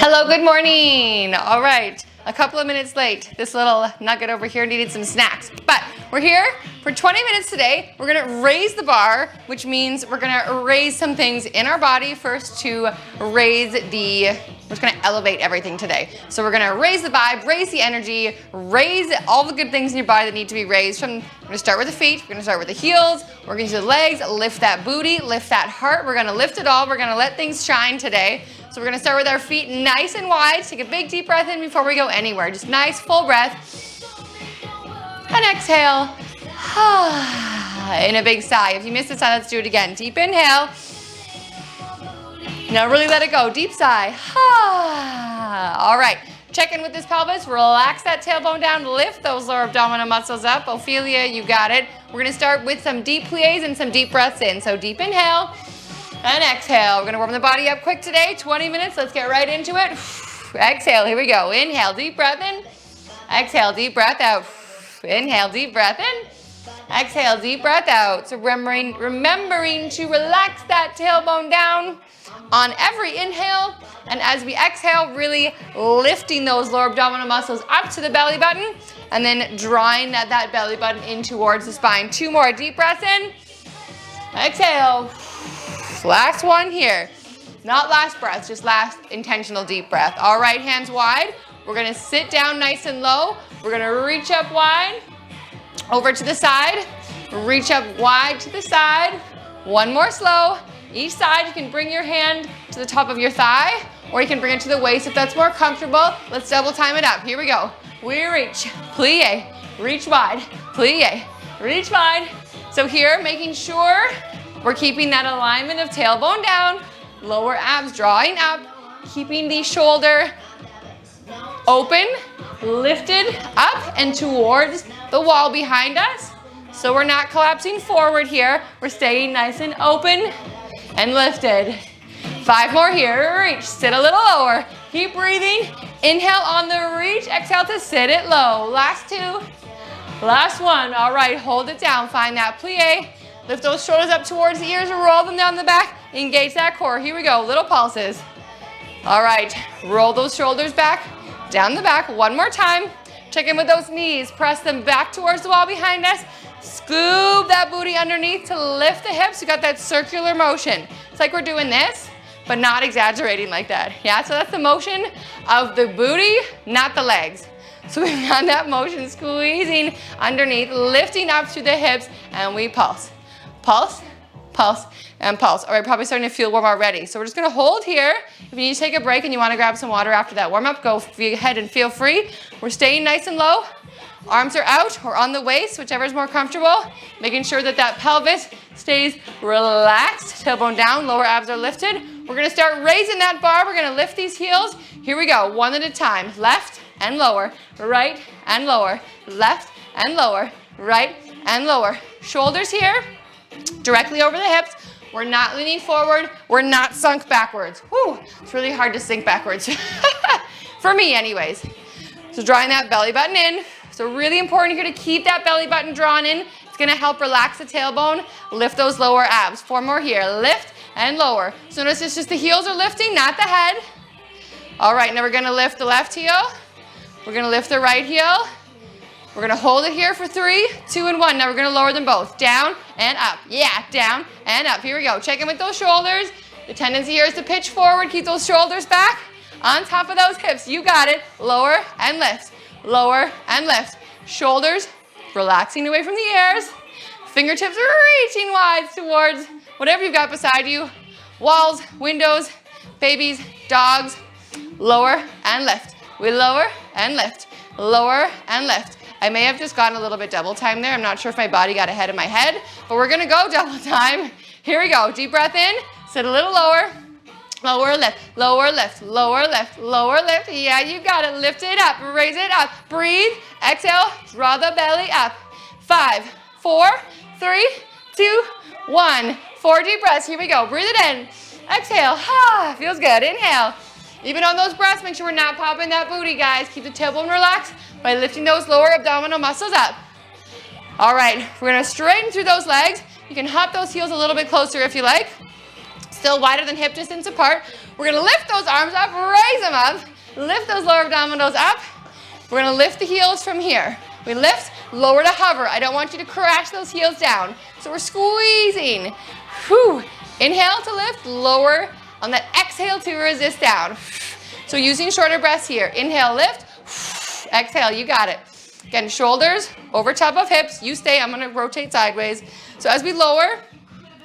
Hello, good morning. All right, a couple of minutes late. This little nugget over here needed some snacks, but we're here for 20 minutes today. We're gonna raise the bar, which means we're gonna raise some things in our body first to raise we're just gonna elevate everything today. So we're gonna raise the vibe, raise the energy, raise all the good things in your body that need to be raised. We're gonna start with the feet, we're gonna start with the heels, we're gonna use the legs, lift that booty, lift that heart. We're gonna lift it all, we're gonna let things shine today. So we're gonna start with our feet nice and wide. Take a big deep breath in before we go anywhere. Just nice full breath. And exhale. In a big sigh. If you missed a sigh, let's do it again. Deep inhale. Now really let it go. Deep sigh. All right. Check in with this pelvis. Relax that tailbone down. Lift those lower abdominal muscles up. Ophelia, you got it. We're gonna start with some deep plies and some deep breaths in. So deep inhale. And exhale. We're gonna warm the body up quick today. 20 minutes. Let's get right into it. Exhale. Here we go. Inhale. Deep breath in. Exhale. Deep breath out. Inhale. Deep breath in. Exhale. Deep breath out. So remembering to relax that tailbone down on every inhale. And as we exhale, really lifting those lower abdominal muscles up to the belly button. And then drawing that belly button in towards the spine. 2 more deep breaths in. Exhale. Last one here. Not last breath, just last intentional deep breath. All right, hands wide. We're gonna sit down nice and low. We're gonna reach up wide, over to the side. Reach up wide to the side. One more slow. Each side, you can bring your hand to the top of your thigh, or you can bring it to the waist if that's more comfortable. Let's double time it up. Here we go. We reach, plie, reach wide, plie, reach wide. So here, making sure we're keeping that alignment of tailbone down, lower abs drawing up, keeping the shoulder open, lifted up and towards the wall behind us. So we're not collapsing forward here. We're staying nice and open and lifted. 5 more here. Reach, sit a little lower. Keep breathing. Inhale on the reach, exhale to sit it low. Last 2, last 1. All right, hold it down. Find that plie. Lift those shoulders up towards the ears, roll them down the back, engage that core. Here we go, little pulses. All right, roll those shoulders back, down the back, 1 more time. Check in with those knees, press them back towards the wall behind us. Scoop that booty underneath to lift the hips. You got that circular motion. It's like we're doing this, but not exaggerating like that. Yeah, so that's the motion of the booty, not the legs. So we've got that motion squeezing underneath, lifting up through the hips, and we pulse. Pulse, pulse, and pulse. All right, probably starting to feel warm already. So we're just gonna hold here. If you need to take a break and you wanna grab some water after that warm up, go ahead and feel free. We're staying nice and low. Arms are out or on the waist, whichever is more comfortable. Making sure that that pelvis stays relaxed, tailbone down, lower abs are lifted. We're gonna start raising that bar. We're gonna lift these heels. Here we go, 1 at a time. Left and lower, right and lower, left and lower, right and lower. Shoulders here. Directly over the hips. We're not leaning forward. We're not sunk backwards. Whew, it's really hard to sink backwards. For me anyways. So drawing that belly button in. So really important here to keep that belly button drawn in. It's gonna help relax the tailbone, lift those lower abs. 4 more here, lift and lower. So notice it's just the heels are lifting, not the head. All right, now we're gonna lift the left heel. We're gonna lift the right heel. We're gonna hold it here for 3, 2, and 1. Now we're gonna lower them both. Down and up. Yeah, down and up. Here we go. Check in with those shoulders. The tendency here is to pitch forward. Keep those shoulders back on top of those hips. You got it. Lower and lift. Lower and lift. Shoulders relaxing away from the ears. Fingertips reaching wide towards whatever you've got beside you. Walls, windows, babies, dogs. Lower and lift. We lower and lift. Lower and lift. I may have just gotten a little bit double time there. I'm not sure if my body got ahead of my head, but we're gonna go double time. Here we go. Deep breath in, sit a little lower. Lower lift, lower lift, lower lift, lower lift. Yeah, you got it. Lift it up, raise it up. Breathe, exhale, draw the belly up. 5, 4, 3, 2, 1. 4 deep breaths. Here we go. Breathe it in. Exhale. Feels good. Inhale. Even on those breaths, make sure we're not popping that booty, guys. Keep the tailbone relaxed by lifting those lower abdominal muscles up. All right, we're gonna straighten through those legs. You can hop those heels a little bit closer if you like. still wider than hip distance apart. We're gonna lift those arms up, raise them up, lift those lower abdominals up. We're gonna lift the heels from here. We lift, lower to hover. I don't want you to crash those heels down. So we're squeezing. Whew. Inhale to lift, lower. On that exhale to resist down. So using shorter breaths here. Inhale, lift. Exhale, you got it. Again, shoulders over top of hips. You stay, I'm gonna rotate sideways. So as we lower,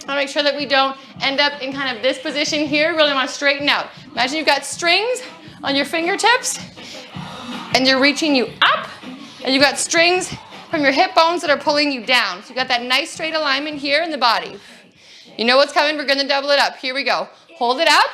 I wanna make sure that we don't end up in kind of this position here. Really wanna straighten out. Imagine you've got strings on your fingertips and you're reaching you up, and you've got strings from your hip bones that are pulling you down. So you've got that nice straight alignment here in the body. You know what's coming, we're gonna double it up. Here we go. Hold it up,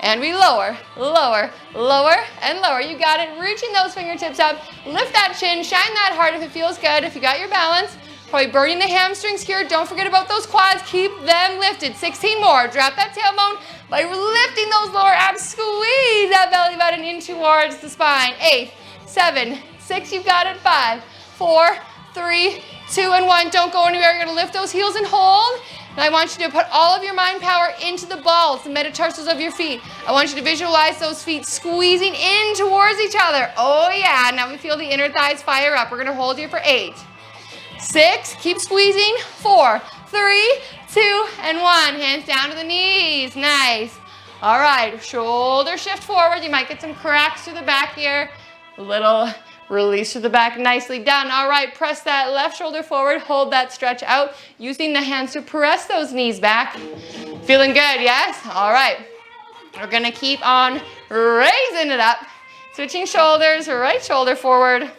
and we lower, lower, lower, and lower. You got it, reaching those fingertips up. Lift that chin, shine that heart if it feels good, if you got your balance. Probably burning the hamstrings here. Don't forget about those quads, keep them lifted. 16 more, drop that tailbone by lifting those lower abs. Squeeze that belly button in towards the spine. 8, 7, 6, you've got it. 5, 4, 3, 2, and 1. Don't go anywhere, you're gonna lift those heels and hold. And I want you to put all of your mind power into the balls, the metatarsals of your feet. I want you to visualize those feet squeezing in towards each other. Oh yeah, now we feel the inner thighs fire up. We're gonna hold here for 8, 6, keep squeezing. 4, 3, 2, and 1. Hands down to the knees, nice. All right, shoulder shift forward. You might get some cracks through the back here. A little release to the back, nicely done. All right, press that left shoulder forward, hold that stretch out, using the hands to press those knees back. Feeling good, yes? All right, we're gonna keep on raising it up. Switching shoulders, right shoulder forward.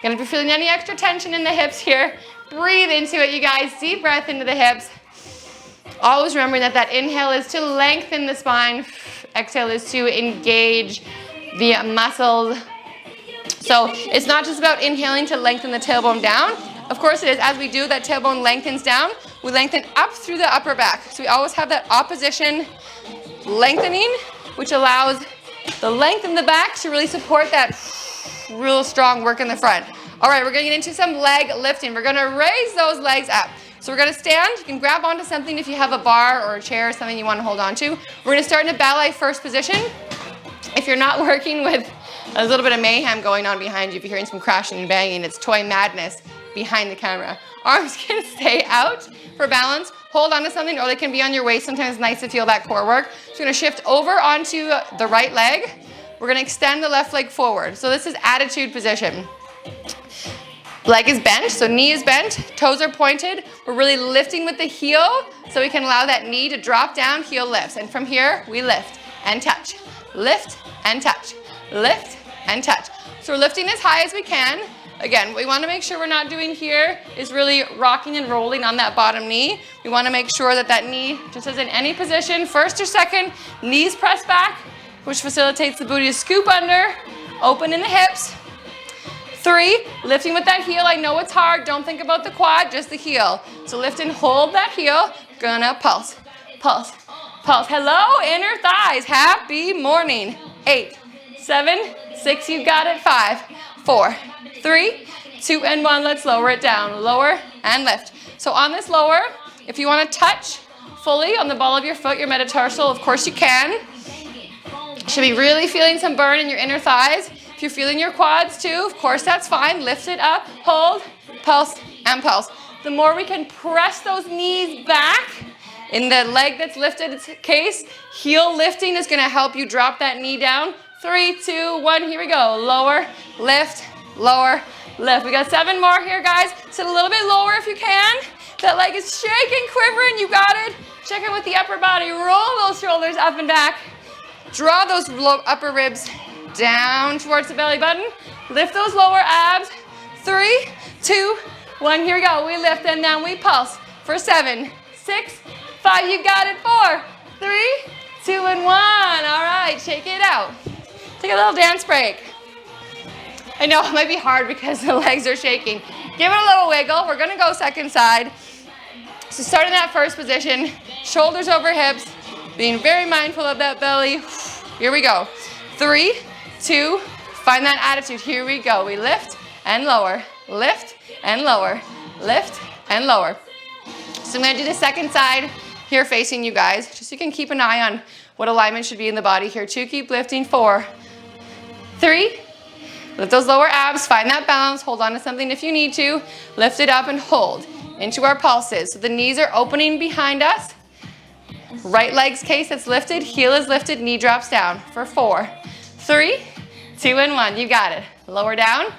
Gonna be feeling any extra tension in the hips here. Breathe into it, you guys. Deep breath into the hips. Always remembering that that inhale is to lengthen the spine. Exhale is to engage the muscles. So it's not just about inhaling to lengthen the tailbone down. Of course it is. As we do, that tailbone lengthens down. We lengthen up through the upper back. So we always have that opposition lengthening, which allows the length in the back to really support that real strong work in the front. All right, we're gonna get into some leg lifting. We're gonna raise those legs up. So we're gonna stand. You can grab onto something if you have a bar or a chair or something you wanna hold on to. We're gonna start in a ballet first position. If you're not working with a little bit of mayhem going on behind you, if you're hearing some crashing and banging, it's toy madness behind the camera. Arms can stay out for balance. Hold on to something, or they can be on your waist. Sometimes it's nice to feel that core work. So we're gonna shift over onto the right leg. We're gonna extend the left leg forward. So this is attitude position. Leg is bent, so knee is bent, toes are pointed. We're really lifting with the heel, so we can allow that knee to drop down, heel lifts. And from here, we lift and touch, lift and touch, lift and touch. So we're lifting as high as we can. Again, what we want to make sure we're not doing here is really rocking and rolling on that bottom knee. We want to make sure that that knee just is in any position, first or second, knees press back, which facilitates the booty to scoop under, open in the hips. 3, lifting with that heel. I know it's hard. Don't think about the quad, just the heel. So lift and hold that heel. Gonna pulse, pulse, pulse. Hello, inner thighs. Happy morning. 8, 7, 6, you got it. 5, 4, 3, 2, and 1. Let's lower it down. Lower and lift. So on this lower, if you want to touch fully on the ball of your foot, your metatarsal, of course you can. Should be really feeling some burn in your inner thighs. If you're feeling your quads too, of course that's fine. Lift it up, hold, pulse, and pulse. The more we can press those knees back in the leg that's lifted case, heel lifting is going to help you drop that knee down. 3, 2, 1, here we go. Lower, lift, lower, lift. We got 7 more here, guys. Sit a little bit lower if you can. That leg is shaking, quivering, you got it. Check in with the upper body. Roll those shoulders up and back. Draw those upper ribs down towards the belly button. Lift those lower abs. 3, 2, 1. Here we go. We lift and then we pulse for 7, 6, 5. You got it. 4, 3, 2, and 1. All right. Shake it out. Take a little dance break. I know it might be hard because the legs are shaking. Give it a little wiggle. We're going to go second side. So start in that first position. Shoulders over hips. Being very mindful of that belly. Here we go. 3, 2, find that attitude. Here we go. We lift and lower, lift and lower, lift and lower. So I'm going to do the second side here facing you guys, just so you can keep an eye on what alignment should be in the body here. 2, keep lifting. 4, 3, lift those lower abs, find that balance, hold on to something if you need to, lift it up and hold into our pulses. So the knees are opening behind us. Right leg's case that's lifted, heel is lifted, knee drops down for 4, 3, 2, and 1. You got it. Lower down.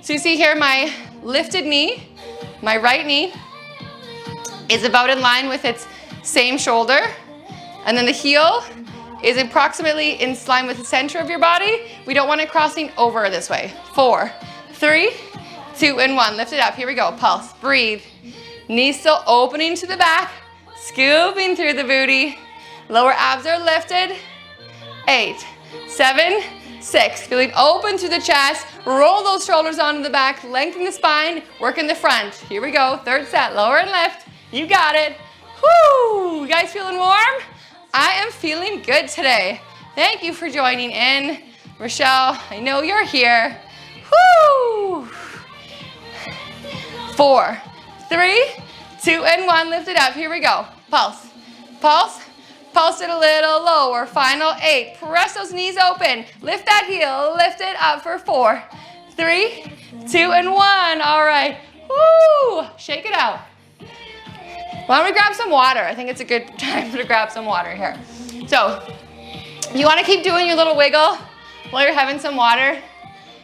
So you see here my lifted knee, my right knee is about in line with its same shoulder, and then the heel is approximately in line with the center of your body. We don't want it crossing over this way. 4, 3, 2, and 1. Lift it up. Here we go. Pulse. Breathe. Knees still opening to the back, scooping through the booty. Lower abs are lifted. 8, 7, 6. Feeling open through the chest. Roll those shoulders onto the back. Lengthen the spine. Work in the front. Here we go. Third set. Lower and lift. You got it. Whoo! You guys feeling warm? I am feeling good today. Thank you for joining in. Rochelle, I know you're here. Whoo! 4, 3, 2, and 1. Lift it up. Here we go. Pulse. Pulse. Pulse it a little lower. Final 8. Press those knees open. Lift that heel. Lift it up for 4, 3, 2, and 1. All right. Woo! Shake it out. Why don't we grab some water? I think it's a good time to grab some water here. So, you want to keep doing your little wiggle while you're having some water.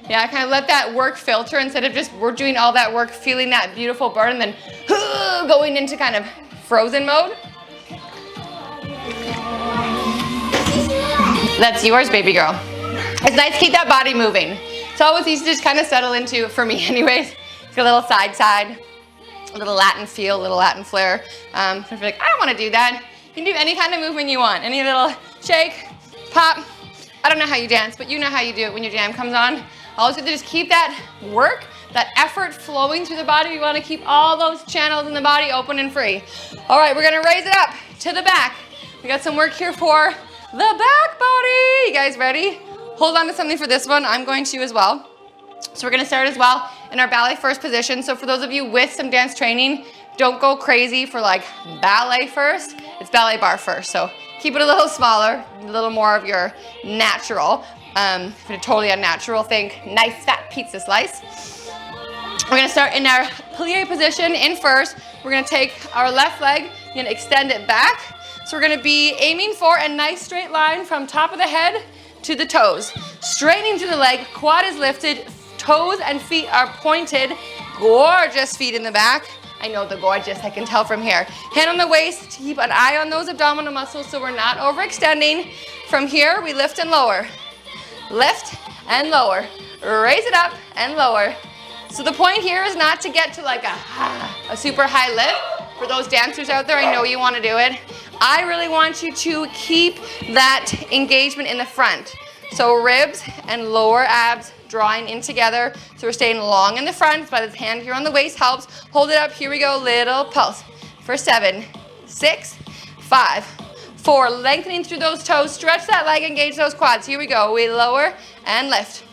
Yeah, kind of let that work filter instead of just we're doing all that work, feeling that beautiful burn, and then going into kind of frozen mode. That's yours, baby girl. It's nice to keep that body moving. It's always easy to just kind of settle into, for me anyways, it's a little side. A little Latin feel, a little Latin flair. If you're like, I don't want to do that, you can do any kind of movement you want. Any little shake, pop. I don't know how you dance, but you know how you do it when your jam comes on. Always have to just keep that work, that effort flowing through the body. We want to keep all those channels in the body open and free. All right, we're going to raise it up to the back. We got some work here for the back body. You guys ready? Hold on to something for this one. I'm going to as well. So we're going to start as well in our ballet first position. So for those of you with some dance training, don't go crazy for like ballet first. It's ballet barre first. So keep it a little smaller, a little more of your natural. If you're totally unnatural, think nice fat pizza slice. We're going to start in our plie position in first. We're going to take our left leg, you're going to extend it back. So we're going to be aiming for a nice straight line from top of the head to the toes. Straightening through the leg, quad is lifted, toes and feet are pointed. Gorgeous feet in the back. I know the gorgeous, I can tell from here. Hand on the waist to keep an eye on those abdominal muscles so we're not overextending. From here, we lift and lower. Lift and lower. Raise it up and lower. So the point here is not to get to like a super high lift. For those dancers out there, I know you want to do it. I really want you to keep that engagement in the front. So ribs and lower abs drawing in together. So we're staying long in the front, but the hand here on the waist helps. Hold it up. Here we go. Little pulse. For 7, 6, 5, 4. Lengthening through those toes. Stretch that leg. Engage those quads. Here we go. We lower and lift.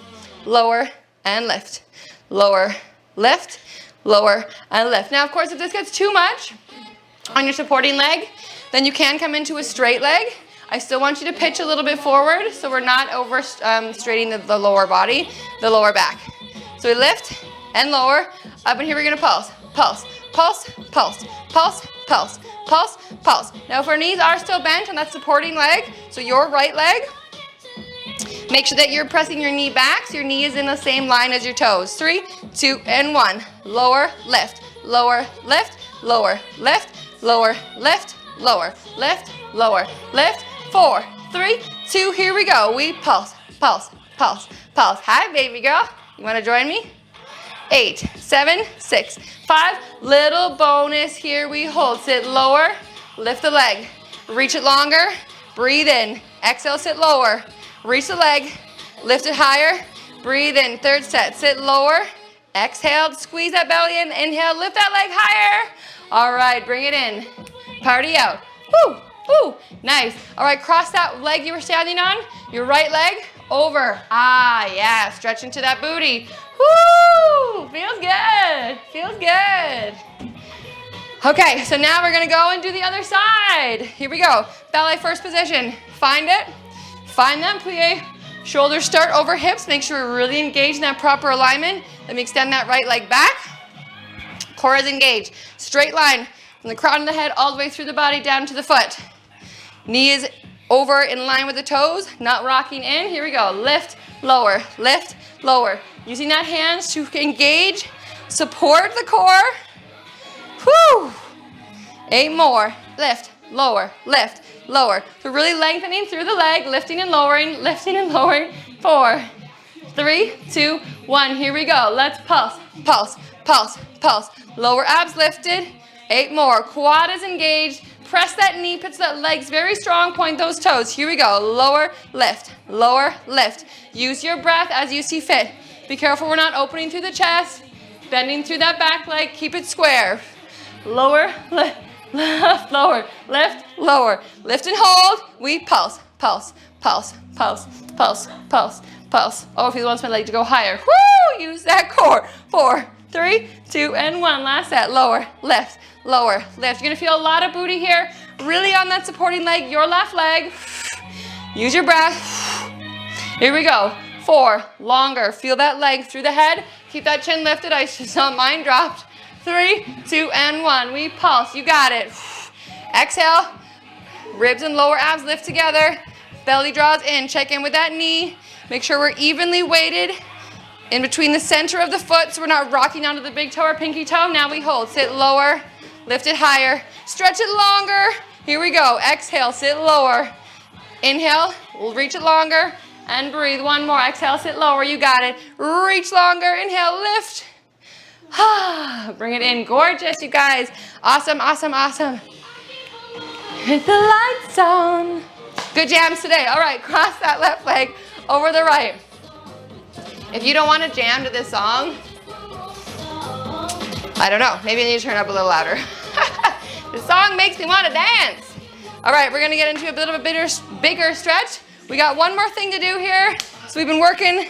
Lower and lift. Lower, lift, lower, and lift. Now, of course, if this gets too much on your supporting leg, then you can come into a straight leg. I still want you to pitch a little bit forward so we're not over straightening the lower body, the lower back. So we lift and lower. Up and here we're going to pulse, pulse, pulse, pulse, pulse, pulse, pulse, pulse. Now, if our knees are still bent on that supporting leg, so your right leg, make sure that you're pressing your knee back so your knee is in the same line as your toes. 3, 2, and 1. Lower, lift, lower, lift, lower, lift, lower, lift, lower, lift, lower, lift. 4, 3, 2, here we go. We pulse, pulse, pulse, pulse. Hi, baby girl. You want to join me? 8, 7, 6, 5. Little bonus here. We hold. Sit lower, lift the leg. Reach it longer. Breathe in. Exhale, sit lower. Reach the leg. Lift it higher. Breathe in. Third set. Sit lower. Exhale. Squeeze that belly in. Inhale. Lift that leg higher. All right. Bring it in. Party out. Woo. Woo. Nice. All right. Cross that leg you were standing on. Your right leg over. Ah, yeah. Stretch into that booty. Woo. Feels good. Feels good. Okay, so now we're gonna go and do the other side. Here we go. Ballet first position. Find it. Find that plie. Shoulders start over hips. Make sure we're really engaged in that proper alignment. Let me extend that right leg back. Core is engaged. Straight line from the crown of the head all the way through the body down to the foot. Knee is over in line with the toes, not rocking in. Here we go. Lift, lower, lift, lower. Using that hands to engage, support the core. Whew. 8 more. Lift, lower, lift, lower. So really lengthening through the leg, lifting and lowering, lifting and lowering. 4, 3, 2, 1. Here we go. Let's pulse, pulse, pulse, pulse. Lower abs lifted. 8 more. Quad is engaged. Press that knee, pitch that legs very strong, point those toes. Here we go. Lower, lift, lower, lift. Use your breath as you see fit. Be careful we're not opening through the chest, bending through that back leg. Keep it square. Lower, lift, left, lower, lift, lower. Lift and hold. We pulse, pulse, pulse, pulse, pulse, pulse, pulse. Oh, if you want my leg to go higher. Woo! Use that core. 4, 3, 2, and 1. Last set. Lower, lift, lower, lift. You're gonna feel a lot of booty here. Really on that supporting leg, your left leg. Use your breath. Here we go. 4, longer. Feel that leg through the head. Keep that chin lifted. I just saw mine dropped. 3, 2, and 1. We pulse. You got it. Exhale. Ribs and lower abs lift together. Belly draws in. Check in with that knee. Make sure we're evenly weighted in between the center of the foot so we're not rocking onto the big toe or pinky toe. Now we hold. Sit lower. Lift it higher. Stretch it longer. Here we go. Exhale. Sit lower. Inhale. We'll reach it longer. And breathe. 1 more. Exhale. Sit lower. You got it. Reach longer. Inhale. Lift. Bring it in. Gorgeous, you guys. Awesome, awesome, awesome. Hit the lights on. Good jams today. All right, cross that left leg over the right. If you don't want to jam to this song, I don't know. Maybe I need to turn up a little louder. This song makes me want to dance. All right, we're going to get into a bit of a bigger stretch. We got one more thing to do here. So we've been working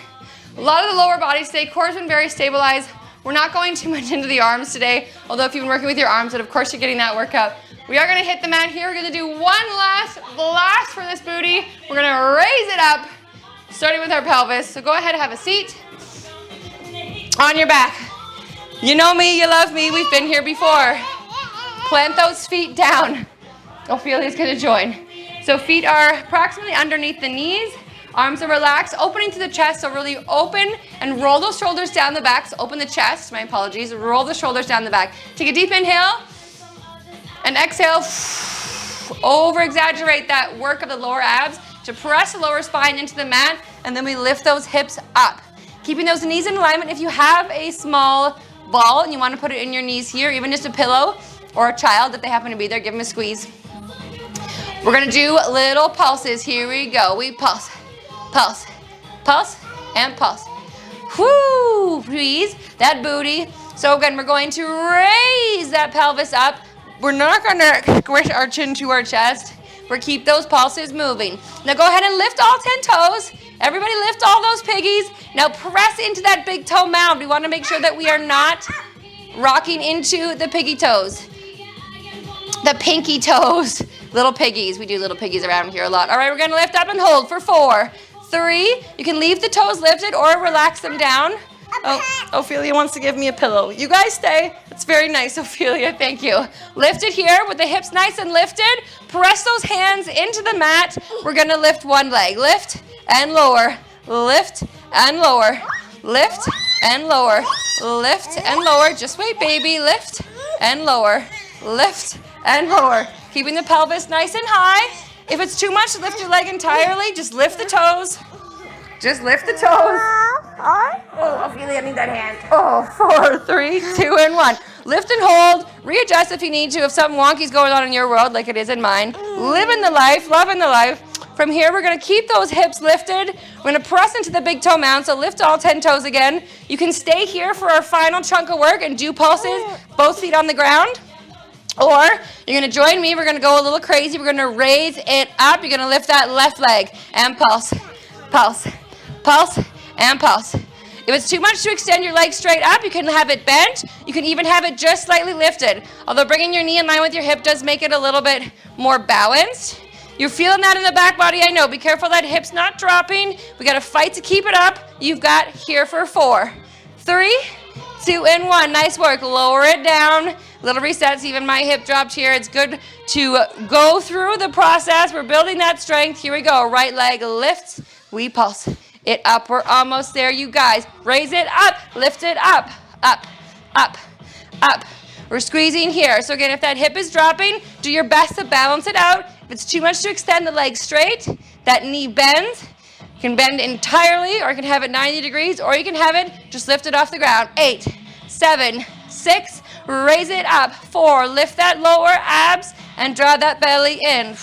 a lot of the lower body today. Core's been very stabilized. We're not going too much into the arms today, although if you've been working with your arms, then of course you're getting that workout. We are going to hit the mat here. We're going to do one last blast for this booty. We're going to raise it up, starting with our pelvis. So go ahead and have a seat on your back. You know me, you love me. We've been here before. Plant those feet down. Ophelia's going to join. So feet are approximately underneath the knees. Arms are relaxed, opening to the chest, so really open and roll those shoulders down the back. So open the chest, my apologies. Roll the shoulders down the back. Take a deep inhale and exhale. Over-exaggerate that work of the lower abs to press the lower spine into the mat, and then we lift those hips up. Keeping those knees in alignment. If you have a small ball and you want to put it in your knees here, even just a pillow or a child, if they happen to be there, give them a squeeze. We're going to do little pulses. Here we go. We pulse. Pulse, pulse, and pulse. Whoo, please, that booty. So again, we're going to raise that pelvis up. We're not gonna squish our chin to our chest. We're keep those pulses moving. Now go ahead and lift all 10 toes. Everybody lift all those piggies. Now press into that big toe mound. We wanna make sure that we are not rocking into the piggy toes. The pinky toes. Little piggies. We do little piggies around here a lot. All right, we're gonna lift up and hold for 4, 3. You can leave the toes lifted or relax them down. Oh, Ophelia wants to give me a pillow. You guys stay. That's very nice, Ophelia. Thank you. Lift it here with the hips nice and lifted. Press those hands into the mat. We're gonna lift one leg. Lift and lower. Lift and lower. Lift and lower. Lift and lower. Just wait, baby. Lift and lower. Lift and lower. Keeping the pelvis nice and high. If it's too much to lift your leg entirely, just lift the toes. Just lift the toes. Oh, Ophelia, I need that hand. Oh, 4, 3, 2, and 1. Lift and hold. Readjust if you need to. If something wonky's going on in your world, like it is in mine. Living the life, loving the life. From here, we're going to keep those hips lifted. We're going to press into the big toe mound, so lift all 10 toes again. You can stay here for our final chunk of work and do pulses, both feet on the ground. Or you're going to join me. We're going to go a little crazy. We're going to raise it up. You're going to lift that left leg and pulse, pulse, pulse, and pulse. If it's too much to extend your leg straight up, you can have it bent. You can even have it just slightly lifted. Although bringing your knee in line with your hip does make it a little bit more balanced. You're feeling that in the back body, I know. Be careful that hip's not dropping. We got to fight to keep it up. You've got here for 4, 3, 2, and 1. Nice work. Lower it down. Little resets. Even my hip dropped here. It's good to go through the process. We're building that strength. Here we go. Right leg lifts. We pulse it up. We're almost there, you guys. Raise it up. Lift it up. Up, up, up. We're squeezing here. So again, if that hip is dropping, do your best to balance it out. If it's too much to extend the leg straight, that knee bends. You can bend entirely, or you can have it 90 degrees, or you can have it just lifted off the ground. 8, 7, 6, raise it up. 4, lift that lower abs and draw that belly in.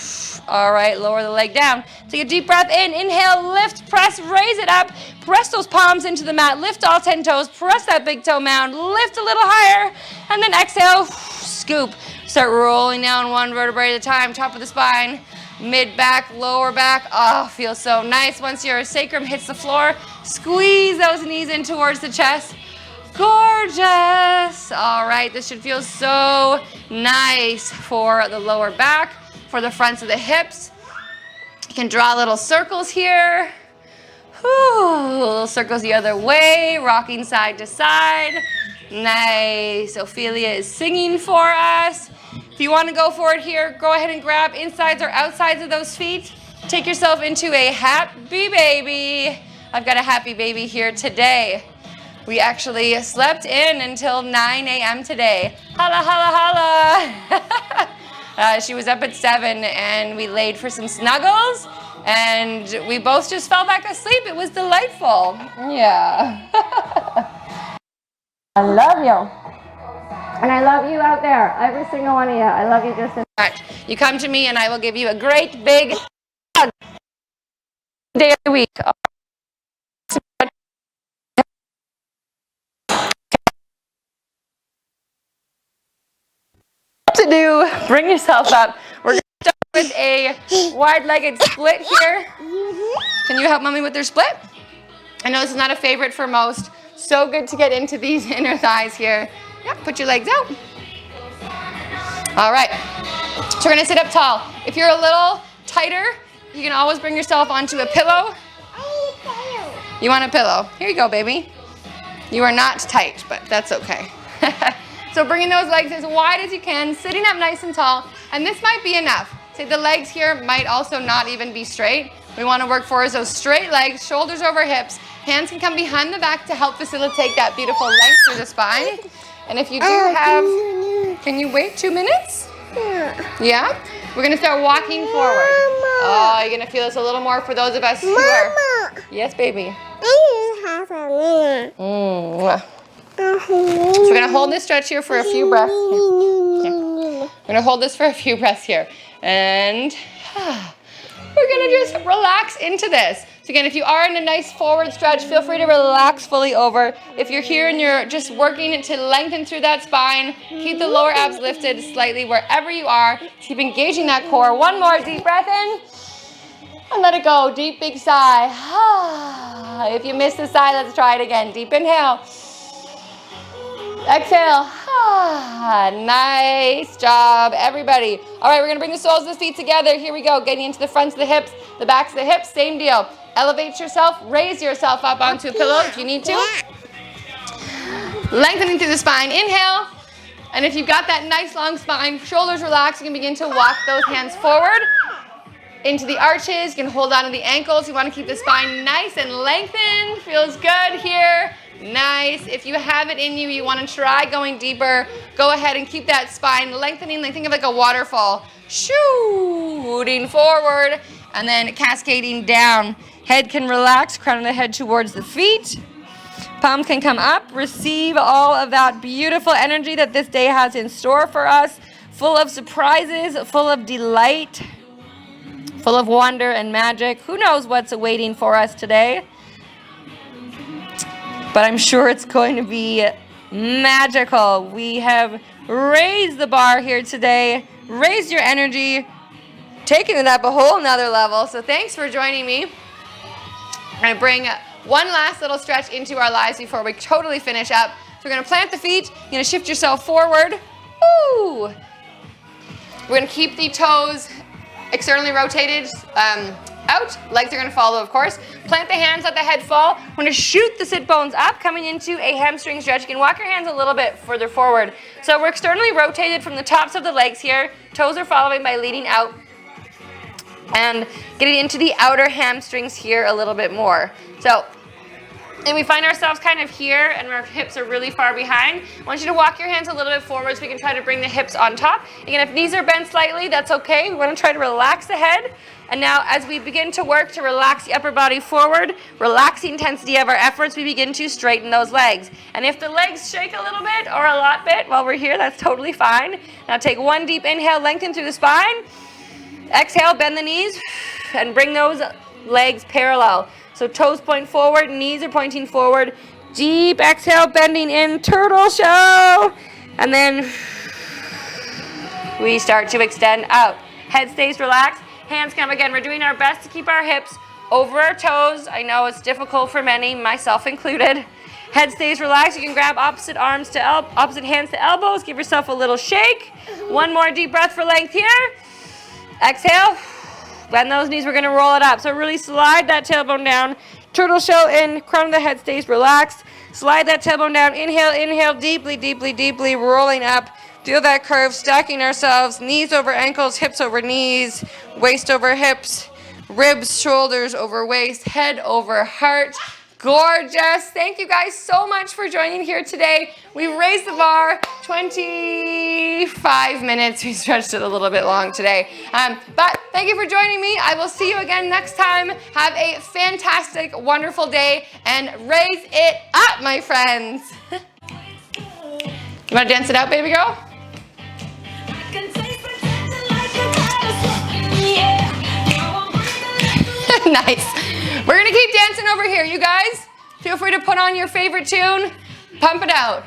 All right, lower the leg down. Take a deep breath in. Inhale, lift, press, raise it up. Press those palms into the mat. Lift all 10 toes. Press that big toe mound. Lift a little higher. And then exhale, scoop. Start rolling down one vertebrae at a time. Top of the spine, mid back, lower back. Oh, feels so nice. Once your sacrum hits the floor, squeeze those knees in towards the chest. Gorgeous. All right, this should feel so nice for the lower back, for the fronts of the hips. You can draw little circles here. Whew, little circles the other way, rocking side to side. Nice. Ophelia is singing for us. If you want to go for it here, go ahead and grab insides or outsides of those feet. Take yourself into a happy baby. I've got a happy baby here today. We actually slept in until 9 a.m. today. Holla, holla, holla. She was up at 7 and we laid for some snuggles and we both just fell back asleep. It was delightful. Yeah. I love you. And I love you out there, every single one of you. I love you just as much. You come to me and I will give you a great big hug. Day of the week. To do, bring yourself up. We're going to start with a wide-legged split here. Can you help mommy with their split? I know this is not a favorite for most. So good to get into these inner thighs here. Yep, put your legs out. All right, so we're gonna sit up tall. If you're a little tighter, you can always bring yourself onto a pillow. You want a pillow? Here you go, baby. You are not tight, but that's okay. So bringing those legs as wide as you can, sitting up nice and tall, and this might be enough. Say the legs here might also not even be straight. We want to work for is those straight legs, shoulders over hips. Hands can come behind the back to help facilitate that beautiful length through the spine. And if you do have, can you wait 2 minutes? Yeah? We're going to start walking forward. Oh, you're going to feel this a little more for those of us who are. Yes, baby. So we're going to hold this stretch here for a few breaths. Yeah. We're going to hold this for a few breaths here. And we're going to just relax into this. So again, if you are in a nice forward stretch, feel free to relax fully over. If you're here and you're just working to lengthen through that spine, keep the lower abs lifted slightly wherever you are. Keep engaging that core. One more deep breath in. And let it go. Deep, big sigh. If you missed the sigh, let's try it again. Deep inhale. Exhale. Nice job, everybody. All right, we're going to bring the soles of the feet together. Here we go. Getting into the fronts of the hips, the backs of the hips. Same deal. Elevate yourself. Raise yourself up onto a pillow if you need to. Lengthening through the spine. Inhale. And if you've got that nice long spine, shoulders relaxed, you can begin to walk those hands forward into the arches. You can hold on to the ankles. You want to keep the spine nice and lengthened. Feels good here. Nice. If you have it in you, you want to try going deeper, go ahead and keep that spine lengthening. Think of like a waterfall. Shooting forward and then cascading down. Head can relax, crown of the head towards the feet. Palms can come up. Receive all of that beautiful energy that this day has in store for us. Full of surprises, full of delight, full of wonder and magic. Who knows what's awaiting for us today? But I'm sure it's going to be magical. We have raised the bar here today, raised your energy, taken it up a whole nother level. So thanks for joining me. I'm going to bring one last little stretch into our lives before we totally finish up. So we're gonna plant the feet, you're gonna shift yourself forward. Woo! We're gonna keep the toes externally rotated out. Legs are gonna follow, of course. Plant the hands, let the head fall. We're gonna shoot the sit bones up, coming into a hamstring stretch. You can walk your hands a little bit further forward. So we're externally rotated from the tops of the legs here. Toes are following by leading out and getting into the outer hamstrings here a little bit more. So, and we find ourselves kind of here and our hips are really far behind. I want you to walk your hands a little bit forward so we can try to bring the hips on top. Again, if knees are bent slightly, that's okay. We want to try to relax the head. And now as we begin to work to relax the upper body forward, relax the intensity of our efforts, we begin to straighten those legs. And if the legs shake a little bit or a lot bit while we're here, that's totally fine. Now take one deep inhale, lengthen through the spine. Exhale, bend the knees and bring those legs parallel. So toes point forward, knees are pointing forward. Deep exhale, bending in, turtle show. And then we start to extend out. Head stays relaxed, hands come again. We're doing our best to keep our hips over our toes. I know it's difficult for many, myself included. Head stays relaxed. You can grab opposite hands to elbows. Give yourself a little shake. One more deep breath for length here. Exhale. Bend those knees, we're gonna roll it up. So really slide that tailbone down. Turtle shell in, crown of the head stays relaxed. Slide that tailbone down. Inhale, inhale, deeply, deeply, deeply, rolling up. Feel that curve, stacking ourselves. Knees over ankles, hips over knees, waist over hips, ribs, shoulders over waist, head over heart. Gorgeous. Thank you guys so much for joining here today. We raised the bar 25 minutes. We stretched it a little bit long today. But thank you for joining me. I will see you again next time. Have a fantastic, wonderful day and raise it up, my friends. You want to dance it out, baby girl? Nice. We're gonna keep dancing over here. You guys, feel free to put on your favorite tune. Pump it out.